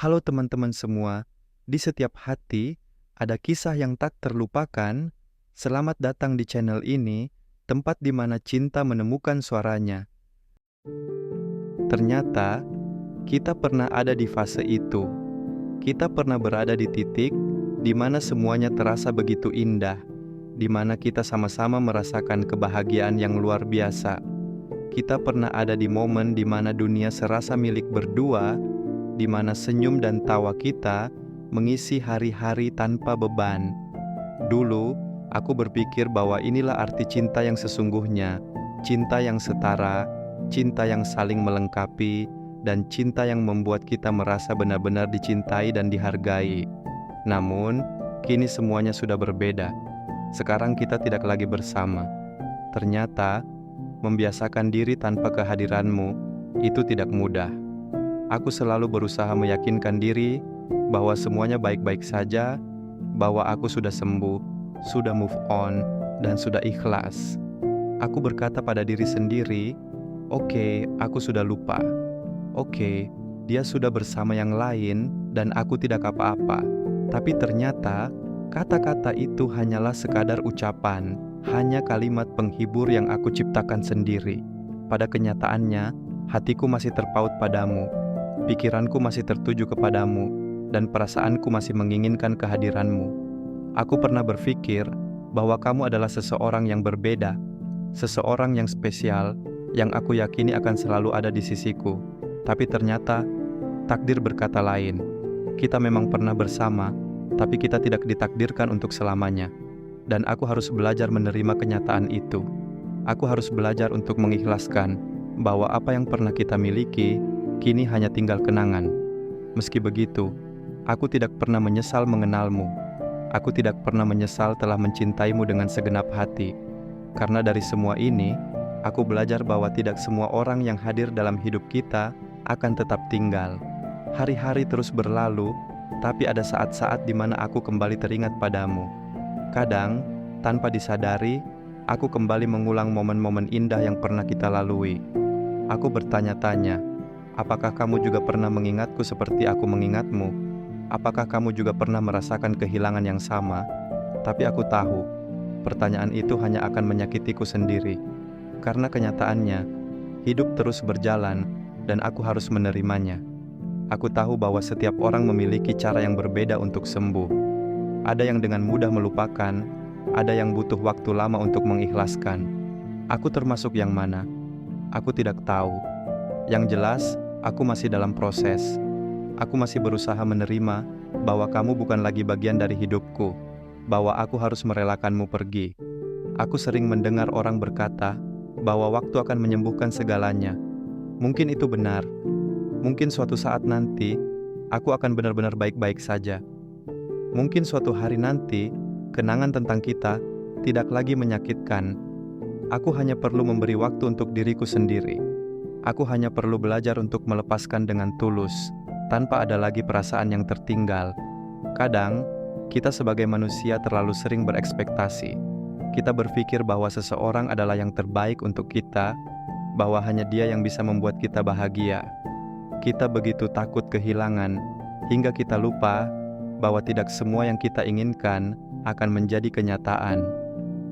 Halo teman-teman semua, di setiap hati ada kisah yang tak terlupakan. Selamat datang di channel ini, tempat di mana cinta menemukan suaranya. Ternyata, kita pernah ada di fase itu. Kita pernah berada di titik di mana semuanya terasa begitu indah, di mana kita sama-sama merasakan kebahagiaan yang luar biasa. Kita pernah ada di momen di mana dunia serasa milik berdua, di mana senyum dan tawa kita mengisi hari-hari tanpa beban. Dulu, aku berpikir bahwa inilah arti cinta yang sesungguhnya, cinta yang setara, cinta yang saling melengkapi, dan cinta yang membuat kita merasa benar-benar dicintai dan dihargai. Namun, kini semuanya sudah berbeda. Sekarang kita tidak lagi bersama. Ternyata, membiasakan diri tanpa kehadiranmu itu tidak mudah. Aku selalu berusaha meyakinkan diri bahwa semuanya baik-baik saja, bahwa aku sudah sembuh, sudah move on, dan sudah ikhlas. Aku berkata pada diri sendiri, "Oke, aku sudah lupa. Oke, dia sudah bersama yang lain dan aku tidak apa-apa." Tapi ternyata, kata-kata itu hanyalah sekadar ucapan, hanya kalimat penghibur yang aku ciptakan sendiri. Pada kenyataannya, hatiku masih terpaut padamu. Pikiranku masih tertuju kepadamu, dan perasaanku masih menginginkan kehadiranmu. Aku pernah berpikir bahwa kamu adalah seseorang yang berbeda, seseorang yang spesial, yang aku yakini akan selalu ada di sisiku. Tapi ternyata, takdir berkata lain. Kita memang pernah bersama, tapi kita tidak ditakdirkan untuk selamanya. Dan aku harus belajar menerima kenyataan itu. Aku harus belajar untuk mengikhlaskan bahwa apa yang pernah kita miliki, kini hanya tinggal kenangan. Meski begitu, aku tidak pernah menyesal mengenalmu. Aku tidak pernah menyesal telah mencintaimu dengan segenap hati. Karena dari semua ini, aku belajar bahwa tidak semua orang yang hadir dalam hidup kita akan tetap tinggal. Hari-hari terus berlalu, tapi ada saat-saat di mana aku kembali teringat padamu. Kadang, tanpa disadari, aku kembali mengulang momen-momen indah yang pernah kita lalui. Aku bertanya-tanya, apakah kamu juga pernah mengingatku seperti aku mengingatmu? Apakah kamu juga pernah merasakan kehilangan yang sama? Tapi aku tahu, pertanyaan itu hanya akan menyakitiku sendiri. Karena kenyataannya, hidup terus berjalan, dan aku harus menerimanya. Aku tahu bahwa setiap orang memiliki cara yang berbeda untuk sembuh. Ada yang dengan mudah melupakan, ada yang butuh waktu lama untuk mengikhlaskan. Aku termasuk yang mana? Aku tidak tahu. Yang jelas, aku masih dalam proses. Aku masih berusaha menerima bahwa kamu bukan lagi bagian dari hidupku, bahwa aku harus merelakanmu pergi. Aku sering mendengar orang berkata bahwa waktu akan menyembuhkan segalanya. Mungkin itu benar. Mungkin suatu saat nanti, aku akan benar-benar baik-baik saja. Mungkin suatu hari nanti, kenangan tentang kita tidak lagi menyakitkan. Aku hanya perlu memberi waktu untuk diriku sendiri. Aku hanya perlu belajar untuk melepaskan dengan tulus, tanpa ada lagi perasaan yang tertinggal. Kadang, kita sebagai manusia terlalu sering berekspektasi. Kita berpikir bahwa seseorang adalah yang terbaik untuk kita, bahwa hanya dia yang bisa membuat kita bahagia. Kita begitu takut kehilangan, hingga kita lupa bahwa tidak semua yang kita inginkan akan menjadi kenyataan.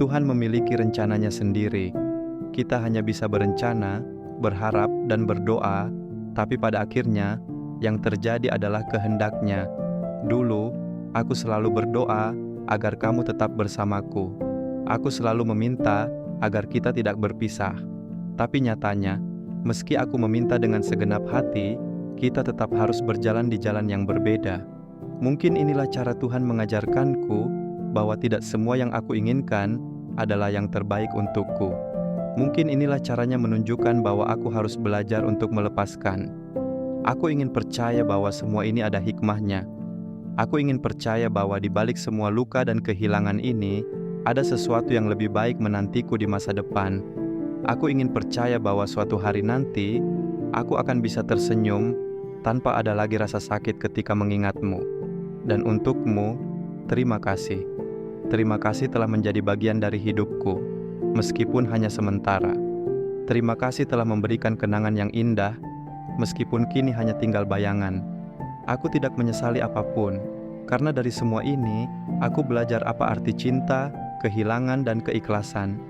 Tuhan memiliki rencananya sendiri. Kita hanya bisa berencana, berharap, dan berdoa, tapi pada akhirnya, yang terjadi adalah kehendaknya. Dulu, aku selalu berdoa agar kamu tetap bersamaku. Aku selalu meminta agar kita tidak berpisah. Tapi nyatanya, meski aku meminta dengan segenap hati, kita tetap harus berjalan di jalan yang berbeda. Mungkin inilah cara Tuhan mengajarkanku bahwa tidak semua yang aku inginkan adalah yang terbaik untukku. Mungkin inilah caranya menunjukkan bahwa aku harus belajar untuk melepaskan. Aku ingin percaya bahwa semua ini ada hikmahnya. Aku ingin percaya bahwa di balik semua luka dan kehilangan ini, ada sesuatu yang lebih baik menantiku di masa depan. Aku ingin percaya bahwa suatu hari nanti, aku akan bisa tersenyum tanpa ada lagi rasa sakit ketika mengingatmu. Dan untukmu, terima kasih. Terima kasih telah menjadi bagian dari hidupku, meskipun hanya sementara. Terima kasih telah memberikan kenangan yang indah, meskipun kini hanya tinggal bayangan. Aku tidak menyesali apapun, karena dari semua ini, aku belajar apa arti cinta, kehilangan, dan keikhlasan.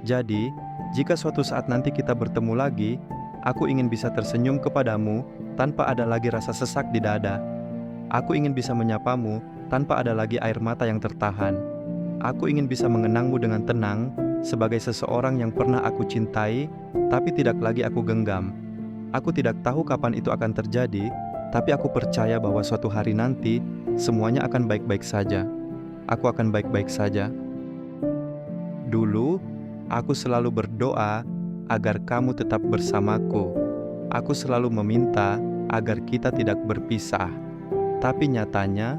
Jadi, jika suatu saat nanti kita bertemu lagi, aku ingin bisa tersenyum kepadamu tanpa ada lagi rasa sesak di dada. Aku ingin bisa menyapamu tanpa ada lagi air mata yang tertahan. Aku ingin bisa mengenangmu dengan tenang sebagai seseorang yang pernah aku cintai, tapi tidak lagi aku genggam. Aku tidak tahu kapan itu akan terjadi, tapi aku percaya bahwa suatu hari nanti semuanya akan baik-baik saja. Aku akan baik-baik saja. Dulu, aku selalu berdoa agar kamu tetap bersamaku. Aku selalu meminta agar kita tidak berpisah. Tapi nyatanya,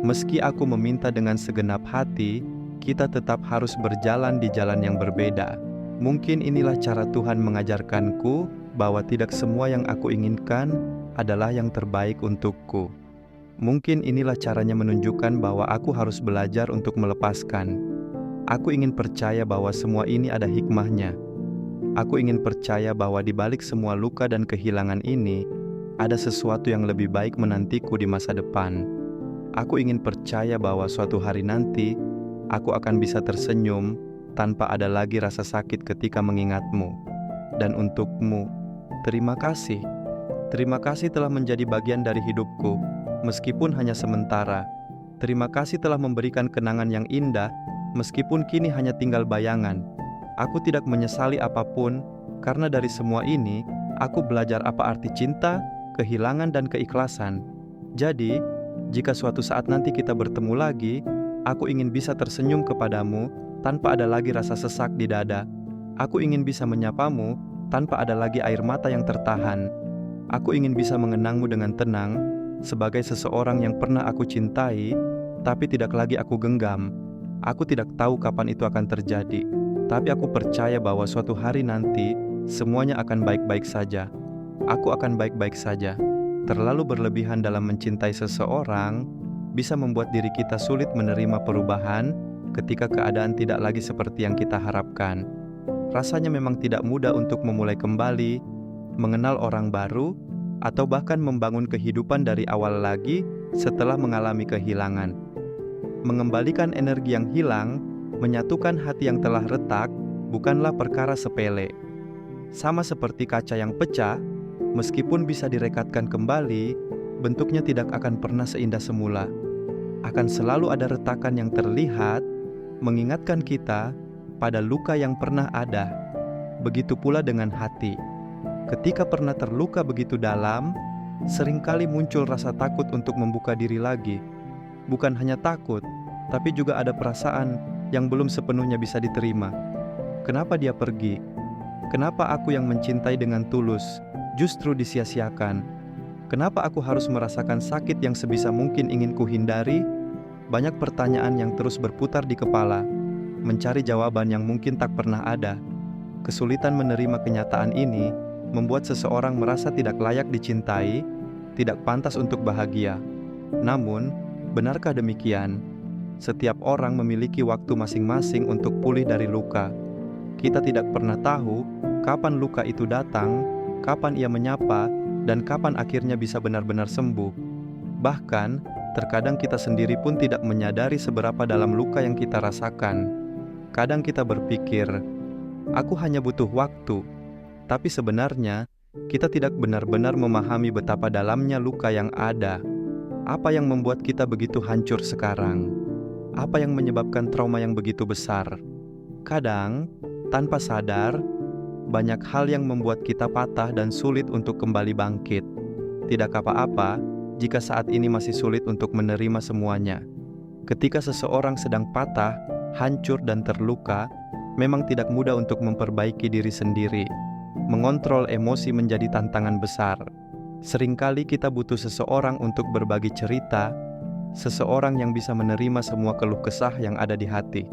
meski aku meminta dengan segenap hati, kita tetap harus berjalan di jalan yang berbeda. Mungkin inilah cara Tuhan mengajarkanku bahwa tidak semua yang aku inginkan adalah yang terbaik untukku. Mungkin inilah caranya menunjukkan bahwa aku harus belajar untuk melepaskan. Aku ingin percaya bahwa semua ini ada hikmahnya. Aku ingin percaya bahwa di balik semua luka dan kehilangan ini, ada sesuatu yang lebih baik menantiku di masa depan. Aku ingin percaya bahwa suatu hari nanti, aku akan bisa tersenyum tanpa ada lagi rasa sakit ketika mengingatmu. Dan untukmu, terima kasih. Terima kasih telah menjadi bagian dari hidupku, meskipun hanya sementara. Terima kasih telah memberikan kenangan yang indah, meskipun kini hanya tinggal bayangan. Aku tidak menyesali apapun, karena dari semua ini, aku belajar apa arti cinta, kehilangan, dan keikhlasan. Jadi, jika suatu saat nanti kita bertemu lagi, aku ingin bisa tersenyum kepadamu tanpa ada lagi rasa sesak di dada. Aku ingin bisa menyapamu tanpa ada lagi air mata yang tertahan. Aku ingin bisa mengenangmu dengan tenang sebagai seseorang yang pernah aku cintai, tapi tidak lagi aku genggam. Aku tidak tahu kapan itu akan terjadi, tapi aku percaya bahwa suatu hari nanti semuanya akan baik-baik saja. Aku akan baik-baik saja. Terlalu berlebihan dalam mencintai seseorang bisa membuat diri kita sulit menerima perubahan ketika keadaan tidak lagi seperti yang kita harapkan. Rasanya memang tidak mudah untuk memulai kembali, mengenal orang baru, atau bahkan membangun kehidupan dari awal lagi setelah mengalami kehilangan. Mengembalikan energi yang hilang, menyatukan hati yang telah retak, bukanlah perkara sepele. Sama seperti kaca yang pecah, meskipun bisa direkatkan kembali, bentuknya tidak akan pernah seindah semula. Akan selalu ada retakan yang terlihat, mengingatkan kita pada luka yang pernah ada. Begitu pula dengan hati. Ketika pernah terluka begitu dalam, seringkali muncul rasa takut untuk membuka diri lagi. Bukan hanya takut, tapi juga ada perasaan yang belum sepenuhnya bisa diterima. Kenapa dia pergi? Kenapa aku yang mencintai dengan tulus justru disia-siakan? Kenapa aku harus merasakan sakit yang sebisa mungkin ingin kuhindari? Banyak pertanyaan yang terus berputar di kepala, mencari jawaban yang mungkin tak pernah ada. Kesulitan menerima kenyataan ini membuat seseorang merasa tidak layak dicintai, tidak pantas untuk bahagia. Namun, benarkah demikian? Setiap orang memiliki waktu masing-masing untuk pulih dari luka. Kita tidak pernah tahu kapan luka itu datang, kapan ia menyapa, dan kapan akhirnya bisa benar-benar sembuh. Bahkan, terkadang kita sendiri pun tidak menyadari seberapa dalam luka yang kita rasakan. Kadang kita berpikir, aku hanya butuh waktu. Tapi sebenarnya, kita tidak benar-benar memahami betapa dalamnya luka yang ada. Apa yang membuat kita begitu hancur sekarang? Apa yang menyebabkan trauma yang begitu besar? Kadang, tanpa sadar, banyak hal yang membuat kita patah dan sulit untuk kembali bangkit. Tidak apa-apa jika saat ini masih sulit untuk menerima semuanya. Ketika seseorang sedang patah, hancur dan terluka, memang tidak mudah untuk memperbaiki diri sendiri. Mengontrol emosi menjadi tantangan besar. Seringkali kita butuh seseorang untuk berbagi cerita, seseorang yang bisa menerima semua keluh kesah yang ada di hati.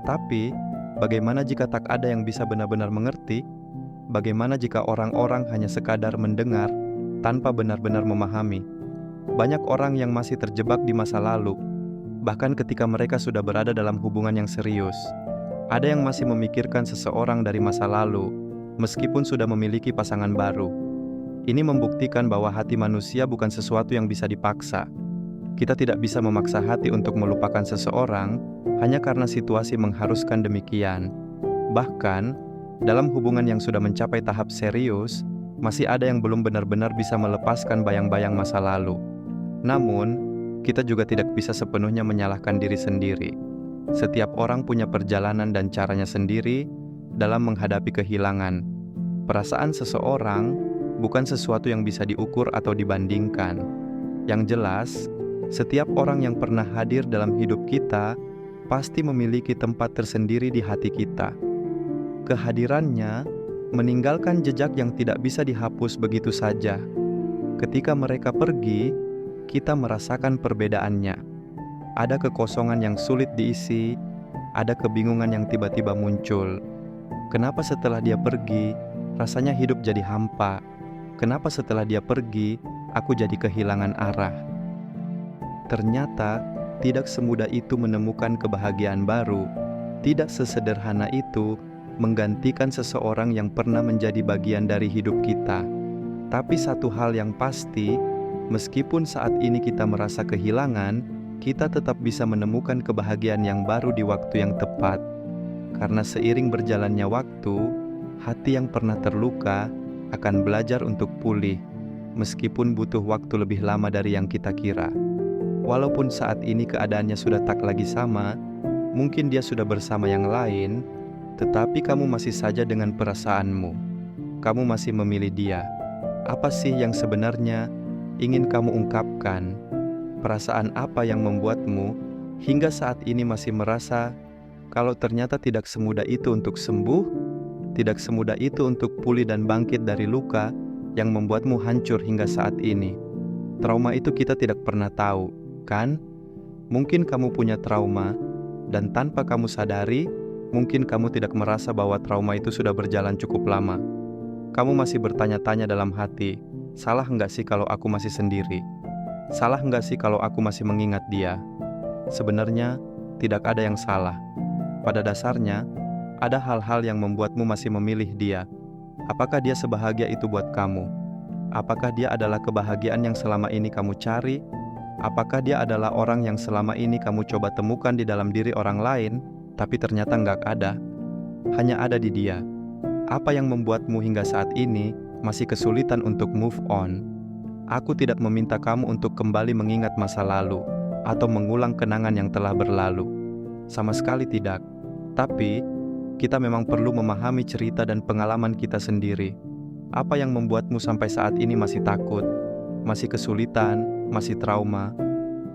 Tapi, bagaimana jika tak ada yang bisa benar-benar mengerti? Bagaimana jika orang-orang hanya sekadar mendengar tanpa benar-benar memahami? Banyak orang yang masih terjebak di masa lalu, bahkan ketika mereka sudah berada dalam hubungan yang serius. Ada yang masih memikirkan seseorang dari masa lalu, meskipun sudah memiliki pasangan baru. Ini membuktikan bahwa hati manusia bukan sesuatu yang bisa dipaksa. Kita tidak bisa memaksa hati untuk melupakan seseorang hanya karena situasi mengharuskan demikian. Bahkan, dalam hubungan yang sudah mencapai tahap serius, masih ada yang belum benar-benar bisa melepaskan bayang-bayang masa lalu. Namun, kita juga tidak bisa sepenuhnya menyalahkan diri sendiri. Setiap orang punya perjalanan dan caranya sendiri dalam menghadapi kehilangan. Perasaan seseorang bukan sesuatu yang bisa diukur atau dibandingkan. Yang jelas, setiap orang yang pernah hadir dalam hidup kita pasti memiliki tempat tersendiri di hati kita. Kehadirannya meninggalkan jejak yang tidak bisa dihapus begitu saja. Ketika mereka pergi, kita merasakan perbedaannya. Ada kekosongan yang sulit diisi, ada kebingungan yang tiba-tiba muncul. Kenapa setelah dia pergi, rasanya hidup jadi hampa? Kenapa setelah dia pergi, aku jadi kehilangan arah? Ternyata, tidak semudah itu menemukan kebahagiaan baru. Tidak sesederhana itu menggantikan seseorang yang pernah menjadi bagian dari hidup kita. Tapi satu hal yang pasti, meskipun saat ini kita merasa kehilangan, kita tetap bisa menemukan kebahagiaan yang baru di waktu yang tepat. Karena seiring berjalannya waktu, hati yang pernah terluka akan belajar untuk pulih, meskipun butuh waktu lebih lama dari yang kita kira. Walaupun saat ini keadaannya sudah tak lagi sama, mungkin dia sudah bersama yang lain, tetapi kamu masih saja dengan perasaanmu. Kamu masih memilih dia. Apa sih yang sebenarnya ingin kamu ungkapkan? Perasaan apa yang membuatmu hingga saat ini masih merasa kalau ternyata tidak semudah itu untuk sembuh, tidak semudah itu untuk pulih dan bangkit dari luka yang membuatmu hancur hingga saat ini? Trauma itu kita tidak pernah tahu, kan? Mungkin kamu punya trauma, dan tanpa kamu sadari, mungkin kamu tidak merasa bahwa trauma itu sudah berjalan cukup lama. Kamu masih bertanya-tanya dalam hati, salah nggak sih kalau aku masih sendiri? Salah nggak sih kalau aku masih mengingat dia? Sebenarnya, tidak ada yang salah. Pada dasarnya, ada hal-hal yang membuatmu masih memilih dia. Apakah dia sebahagia itu buat kamu? Apakah dia adalah kebahagiaan yang selama ini kamu cari? Apakah dia adalah orang yang selama ini kamu coba temukan di dalam diri orang lain, tapi ternyata nggak ada? Hanya ada di dia. Apa yang membuatmu hingga saat ini masih kesulitan untuk move on? Aku tidak meminta kamu untuk kembali mengingat masa lalu, atau mengulang kenangan yang telah berlalu. Sama sekali tidak. Tapi, kita memang perlu memahami cerita dan pengalaman kita sendiri. Apa yang membuatmu sampai saat ini masih takut, masih kesulitan, masih trauma?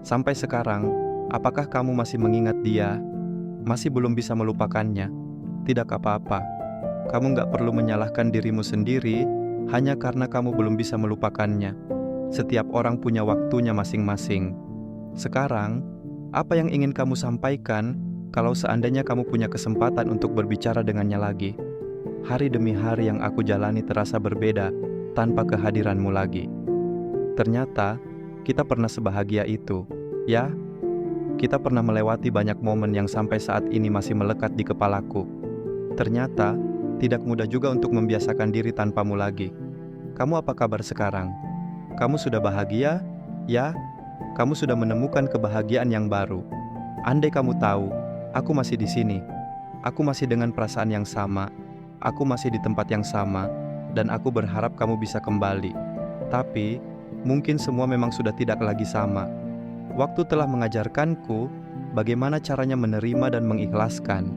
Sampai sekarang, apakah kamu masih mengingat dia? Masih belum bisa melupakannya? Tidak apa-apa. Kamu nggak perlu menyalahkan dirimu sendiri hanya karena kamu belum bisa melupakannya. Setiap orang punya waktunya masing-masing. Sekarang, apa yang ingin kamu sampaikan kalau seandainya kamu punya kesempatan untuk berbicara dengannya lagi? Hari demi hari yang aku jalani terasa berbeda tanpa kehadiranmu lagi. Ternyata, kita pernah sebahagia itu, ya? Kita pernah melewati banyak momen yang sampai saat ini masih melekat di kepalaku. Ternyata, tidak mudah juga untuk membiasakan diri tanpamu lagi. Kamu apa kabar sekarang? Kamu sudah bahagia? Ya? Kamu sudah menemukan kebahagiaan yang baru. Andai kamu tahu, aku masih di sini. Aku masih dengan perasaan yang sama. Aku masih di tempat yang sama. Dan aku berharap kamu bisa kembali. Tapi, mungkin semua memang sudah tidak lagi sama. Waktu telah mengajarkanku bagaimana caranya menerima dan mengikhlaskan.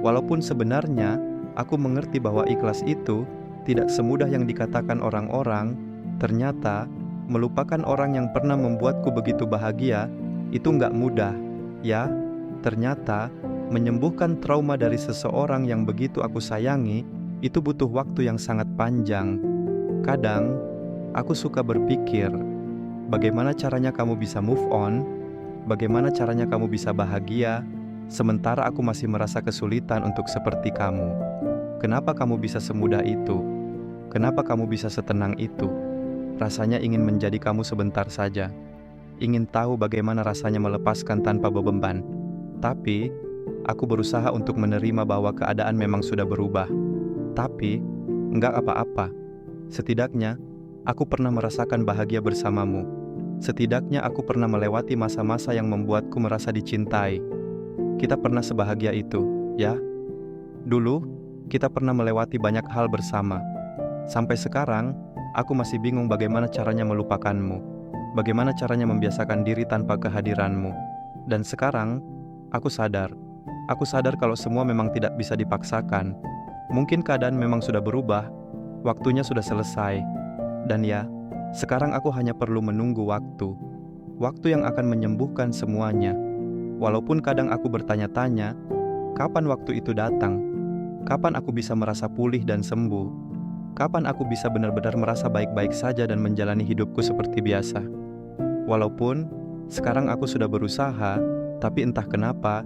Walaupun sebenarnya, aku mengerti bahwa ikhlas itu tidak semudah yang dikatakan orang-orang. Ternyata, melupakan orang yang pernah membuatku begitu bahagia, itu nggak mudah, ya. Ternyata, menyembuhkan trauma dari seseorang yang begitu aku sayangi, itu butuh waktu yang sangat panjang. Kadang, aku suka berpikir, bagaimana caranya kamu bisa move on? Bagaimana caranya kamu bisa bahagia, sementara aku masih merasa kesulitan untuk seperti kamu? Kenapa kamu bisa semudah itu? Kenapa kamu bisa setenang itu? Rasanya ingin menjadi kamu sebentar saja. Ingin tahu bagaimana rasanya melepaskan tanpa beban. Tapi, aku berusaha untuk menerima bahwa keadaan memang sudah berubah. Tapi, enggak apa-apa. Setidaknya, Aku pernah merasakan bahagia bersamamu. Setidaknya aku pernah melewati masa-masa yang membuatku merasa dicintai. Kita pernah sebahagia itu, ya? Dulu, kita pernah melewati banyak hal bersama. Sampai sekarang, aku masih bingung bagaimana caranya melupakanmu. Bagaimana caranya membiasakan diri tanpa kehadiranmu. Dan sekarang, aku sadar. Aku sadar kalau semua memang tidak bisa dipaksakan. Mungkin keadaan memang sudah berubah, waktunya sudah selesai. Dan ya, sekarang aku hanya perlu menunggu waktu. Waktu yang akan menyembuhkan semuanya. Walaupun kadang aku bertanya-tanya, kapan waktu itu datang? Kapan aku bisa merasa pulih dan sembuh? Kapan aku bisa benar-benar merasa baik-baik saja dan menjalani hidupku seperti biasa? Walaupun sekarang aku sudah berusaha, tapi entah kenapa,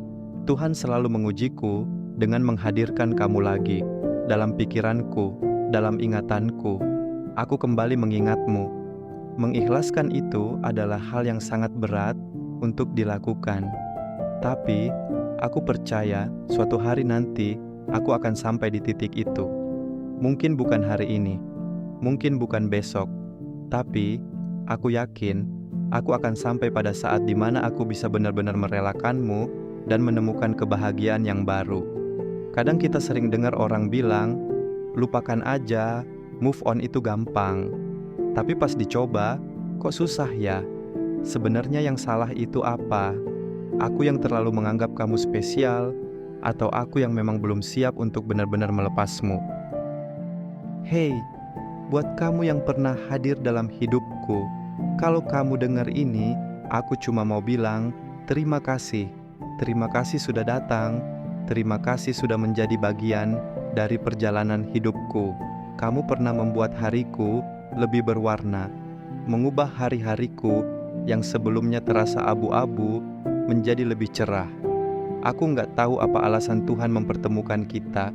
Tuhan selalu mengujiku dengan menghadirkan kamu lagi. Dalam pikiranku, dalam ingatanku, aku kembali mengingatmu. Mengikhlaskan itu adalah hal yang sangat berat untuk dilakukan. Tapi, aku percaya suatu hari nanti, aku akan sampai di titik itu. Mungkin bukan hari ini, mungkin bukan besok, tapi aku yakin aku akan sampai pada saat di mana aku bisa benar-benar merelakanmu dan menemukan kebahagiaan yang baru. Kadang kita sering dengar orang bilang, lupakan aja, move on itu gampang. Tapi pas dicoba, kok susah ya? Sebenarnya yang salah itu apa? Aku yang terlalu menganggap kamu spesial, atau aku yang memang belum siap untuk benar-benar melepasmu? Hei, buat kamu yang pernah hadir dalam hidupku, kalau kamu dengar ini, aku cuma mau bilang terima kasih. Terima kasih sudah datang, terima kasih sudah menjadi bagian dari perjalanan hidupku. Kamu pernah membuat hariku lebih berwarna, mengubah hari-hariku yang sebelumnya terasa abu-abu menjadi lebih cerah. Aku nggak tahu apa alasan Tuhan mempertemukan kita,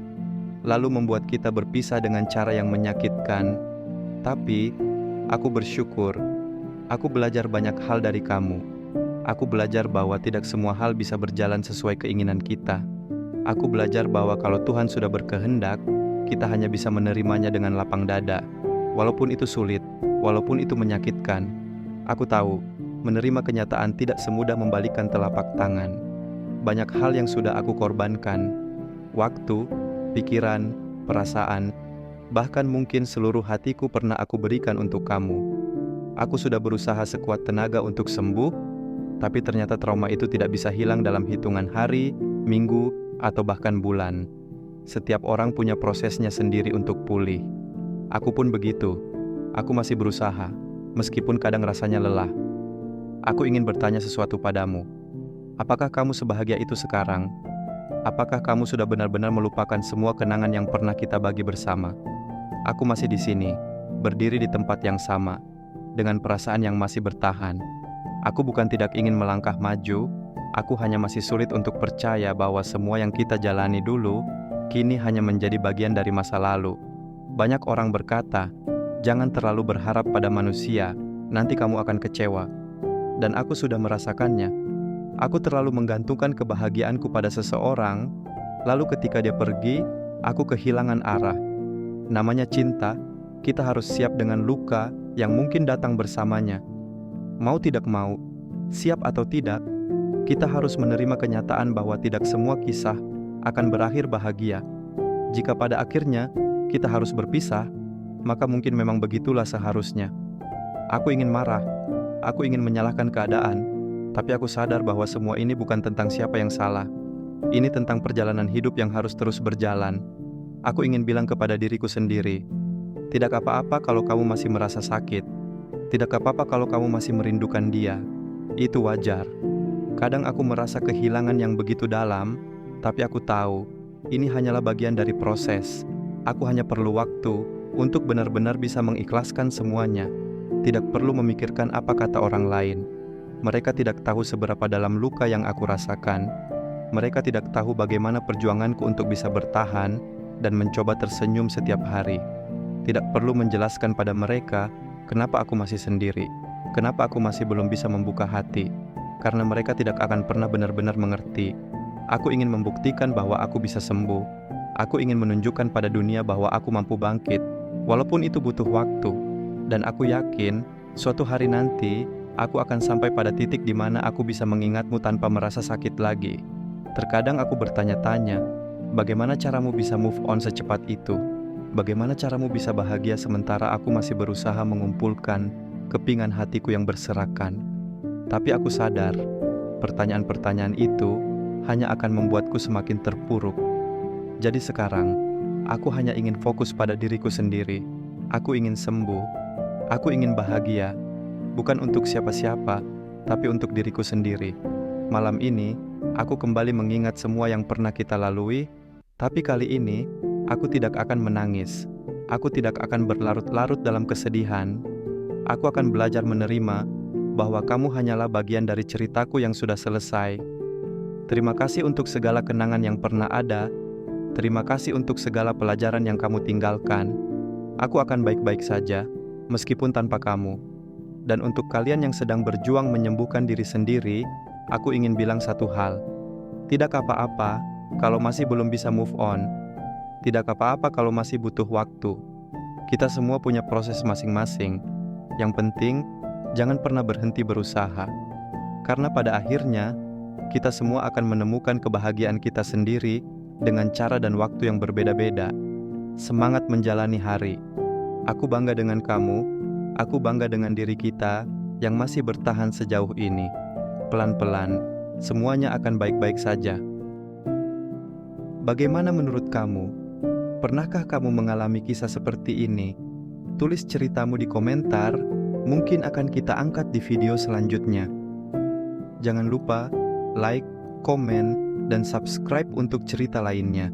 lalu membuat kita berpisah dengan cara yang menyakitkan. Tapi, aku bersyukur. Aku belajar banyak hal dari kamu. Aku belajar bahwa tidak semua hal bisa berjalan sesuai keinginan kita. Aku belajar bahwa kalau Tuhan sudah berkehendak, kita hanya bisa menerimanya dengan lapang dada. Walaupun itu sulit, walaupun itu menyakitkan. Aku tahu, menerima kenyataan tidak semudah membalikkan telapak tangan. Banyak hal yang sudah aku korbankan. Waktu, pikiran, perasaan, bahkan mungkin seluruh hatiku pernah aku berikan untuk kamu. Aku sudah berusaha sekuat tenaga untuk sembuh, tapi ternyata trauma itu tidak bisa hilang dalam hitungan hari, minggu, atau bahkan bulan. Setiap orang punya prosesnya sendiri untuk pulih. Aku pun begitu. Aku masih berusaha, meskipun kadang rasanya lelah. Aku ingin bertanya sesuatu padamu. Apakah kamu sebahagia itu sekarang? Apakah kamu sudah benar-benar melupakan semua kenangan yang pernah kita bagi bersama? Aku masih di sini, berdiri di tempat yang sama, dengan perasaan yang masih bertahan. Aku bukan tidak ingin melangkah maju, aku hanya masih sulit untuk percaya bahwa semua yang kita jalani dulu, kini hanya menjadi bagian dari masa lalu. Banyak orang berkata, jangan terlalu berharap pada manusia, nanti kamu akan kecewa. Dan aku sudah merasakannya. Aku terlalu menggantungkan kebahagiaanku pada seseorang, lalu ketika dia pergi, aku kehilangan arah. Namanya cinta, kita harus siap dengan luka yang mungkin datang bersamanya. Mau tidak mau, siap atau tidak, kita harus menerima kenyataan bahwa tidak semua kisah akan berakhir bahagia. Jika pada akhirnya kita harus berpisah, maka mungkin memang begitulah seharusnya. Aku ingin marah, aku ingin menyalahkan keadaan, tapi aku sadar bahwa semua ini bukan tentang siapa yang salah. Ini tentang perjalanan hidup yang harus terus berjalan. Aku ingin bilang kepada diriku sendiri, tidak apa-apa kalau kamu masih merasa sakit. Tidak apa-apa kalau kamu masih merindukan dia. Itu wajar. Kadang aku merasa kehilangan yang begitu dalam, tapi aku tahu, ini hanyalah bagian dari proses. Aku hanya perlu waktu untuk benar-benar bisa mengikhlaskan semuanya. Tidak perlu memikirkan apa kata orang lain. Mereka tidak tahu seberapa dalam luka yang aku rasakan. Mereka tidak tahu bagaimana perjuanganku untuk bisa bertahan dan mencoba tersenyum setiap hari. Tidak perlu menjelaskan pada mereka kenapa aku masih sendiri, kenapa aku masih belum bisa membuka hati, karena mereka tidak akan pernah benar-benar mengerti. Aku ingin membuktikan bahwa aku bisa sembuh. Aku ingin menunjukkan pada dunia bahwa aku mampu bangkit, walaupun itu butuh waktu. Dan aku yakin, suatu hari nanti, aku akan sampai pada titik di mana aku bisa mengingatmu tanpa merasa sakit lagi. Terkadang aku bertanya-tanya, bagaimana caramu bisa move on secepat itu? Bagaimana caramu bisa bahagia sementara aku masih berusaha mengumpulkan kepingan hatiku yang berserakan? Tapi aku sadar, pertanyaan-pertanyaan itu hanya akan membuatku semakin terpuruk. Jadi sekarang, aku hanya ingin fokus pada diriku sendiri. Aku ingin sembuh. Aku ingin bahagia. Bukan untuk siapa-siapa, tapi untuk diriku sendiri. Malam ini, aku kembali mengingat semua yang pernah kita lalui, tapi kali ini, aku tidak akan menangis. Aku tidak akan berlarut-larut dalam kesedihan. Aku akan belajar menerima bahwa kamu hanyalah bagian dari ceritaku yang sudah selesai. Terima kasih untuk segala kenangan yang pernah ada. Terima kasih untuk segala pelajaran yang kamu tinggalkan. Aku akan baik-baik saja, meskipun tanpa kamu. Dan untuk kalian yang sedang berjuang menyembuhkan diri sendiri, aku ingin bilang satu hal. Tidak apa-apa kalau masih belum bisa move on. Tidak apa-apa kalau masih butuh waktu. Kita semua punya proses masing-masing. Yang penting, jangan pernah berhenti berusaha. Karena pada akhirnya, kita semua akan menemukan kebahagiaan kita sendiri dengan cara dan waktu yang berbeda-beda. Semangat menjalani hari. Aku bangga dengan kamu. Aku bangga dengan diri kita yang masih bertahan sejauh ini. Pelan-pelan, semuanya akan baik-baik saja. Bagaimana menurut kamu? Pernahkah kamu mengalami kisah seperti ini? Tulis ceritamu di komentar, mungkin akan kita angkat di video selanjutnya. Jangan lupa like, komen, dan subscribe untuk cerita lainnya.